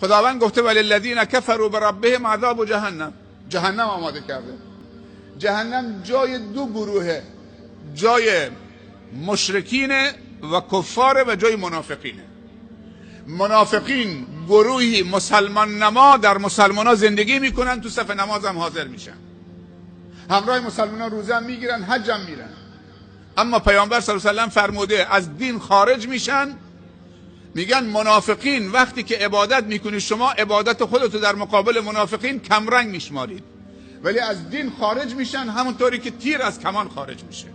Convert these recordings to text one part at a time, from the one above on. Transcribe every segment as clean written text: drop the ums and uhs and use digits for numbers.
خداوند گفته وللذین کفروا بربهم عذاب جهنم. جهنم آماده کرده. جهنم جای دو گروهه، جای مشرکین و کفار و جای منافقینه. منافقین گروهی مسلمان نما در مسلمان ها زندگی میکنن، تو صف نماز هم حاضر میشن، همراه مسلمان ها روزه هم میگیرن، حج هم میرن. اما پیامبر صلی الله علیه و سلم فرموده از دین خارج میشن. میگن منافقین وقتی که عبادت میکنید شما عبادت خودتو در مقابل منافقین کمرنگ میشمارید، ولی از دین خارج میشن همونطوری که تیر از کمان خارج میشه.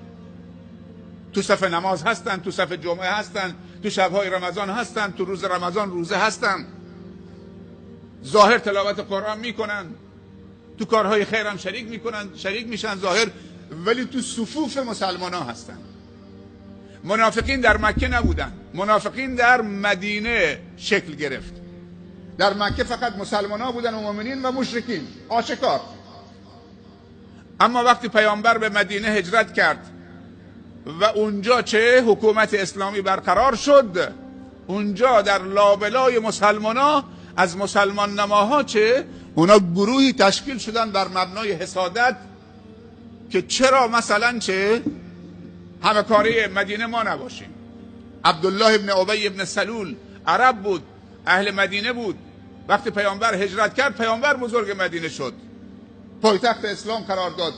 تو صف نماز هستن، تو صف جمعه هستن، تو شبهای رمضان هستن، تو روز رمضان روزه هستن، ظاهر تلاوت قرآن میکنن، تو کارهای خیر هم شریک میشن ظاهر، ولی تو صفوف مسلمان ها هستن. منافقین در مکه نبودن، منافقین در مدینه شکل گرفت. در مکه فقط مسلمان ها بودن و مؤمنین و مشرکین آشکار. اما وقتی پیامبر به مدینه هجرت کرد و اونجا چه حکومت اسلامی برقرار شد، اونجا در لابلای مسلمان ها از مسلمان نماها چه اونا گروهی تشکیل شدن بر مبنای حسادت که چرا مثلا چه همه کاری مدینه ما نباشیم. عبدالله ابن ابی ابن سلول عرب بود، اهل مدینه بود. وقتی پیامبر هجرت کرد پیامبر بزرگ مدینه شد، پایتخت اسلام قرار داد.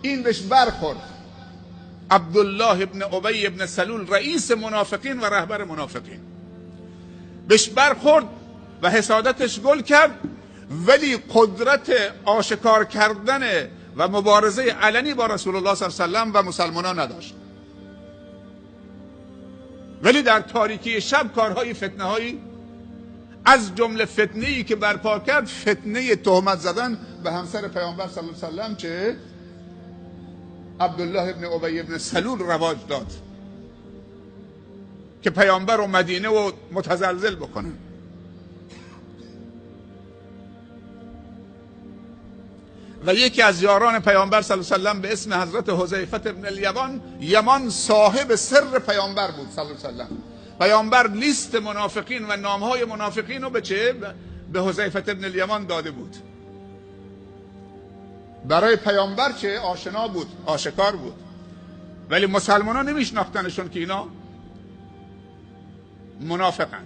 این بهش برخورد. عبدالله ابن ابی ابن سلول رئیس منافقین و رهبر منافقین بهش برخورد و حسادتش گل کرد، ولی قدرت آشکار کردن و مبارزه علنی با رسول الله صلی الله علیه و سلم و مسلمانان نداشت. ولی در تاریکی شب کارهای فتنه هایی، از جمله فتنه‌ای که برپا کرد فتنه تهمت زدن به همسر پیامبر صلی الله علیه و سلم چه عبدالله ابن ابی ابن سلول رواج داد که پیامبر و مدینه و متزلزل بکنن. و یکی از یاران پیامبر صلی الله علیه و سلم به اسم حضرت حذیفه ابن الیمان، یمان صاحب سر پیامبر بود صلی الله علیه و سلم. پیامبر لیست منافقین و نامهای منافقین رو به چه؟ به حذیفه ابن الیمان داده بود. برای پیامبر چه؟ آشنا بود، آشکار بود، ولی مسلمان ها نمیشناختنشون که اینا منافقن.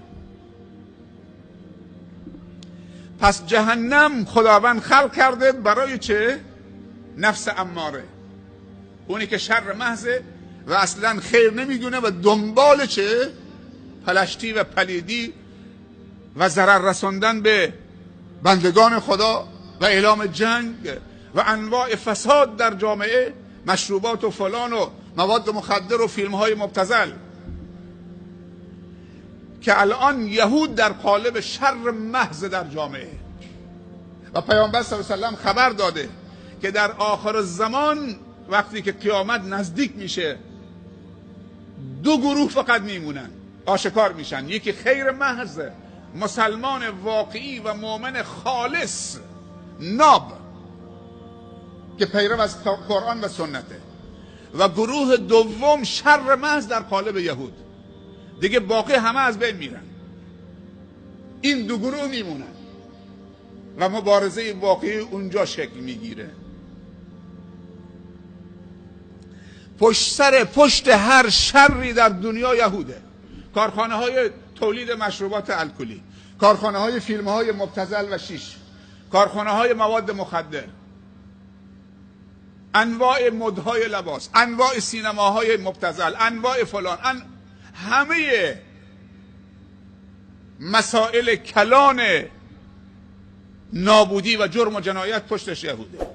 پس جهنم خداوند خلق کرده برای چه؟ نفس اماره، اونی که شر محضه و اصلا خیر نمیدونه و دنبال چه؟ پلشتی و پلیدی و ضرر رساندن به بندگان خدا و اعلام جنگ و انواع فساد در جامعه، مشروبات و فلان و مواد مخدر و فیلم های مبتذل، که الان یهود در قالب شر محض در جامعه. و پیامبر صلی الله علیه و سلم خبر داده که در آخر الزمان وقتی که قیامت نزدیک میشه دو گروه فقط میمونن، آشکار میشن. یکی خیر محض، مسلمان واقعی و مؤمن خالص ناب که پیرو از قرآن و سنته، و گروه دوم شر محض در قالب یهود. دیگه باقی همه از بین میرن، این دو گروه میمونن و مبارزه واقعی اونجا شکل میگیره. پشت هر شری در دنیا یهوده. کارخانه های تولید مشروبات الکلی، کارخانه های فیلم های مبتذل و شیش، کارخانه های مواد مخدر، انواع مدهای لباس، انواع سینماهای مبتذل، انواع فلان، همه مسائل کلان نابودی و جرم و جنایت پشتش یهوده.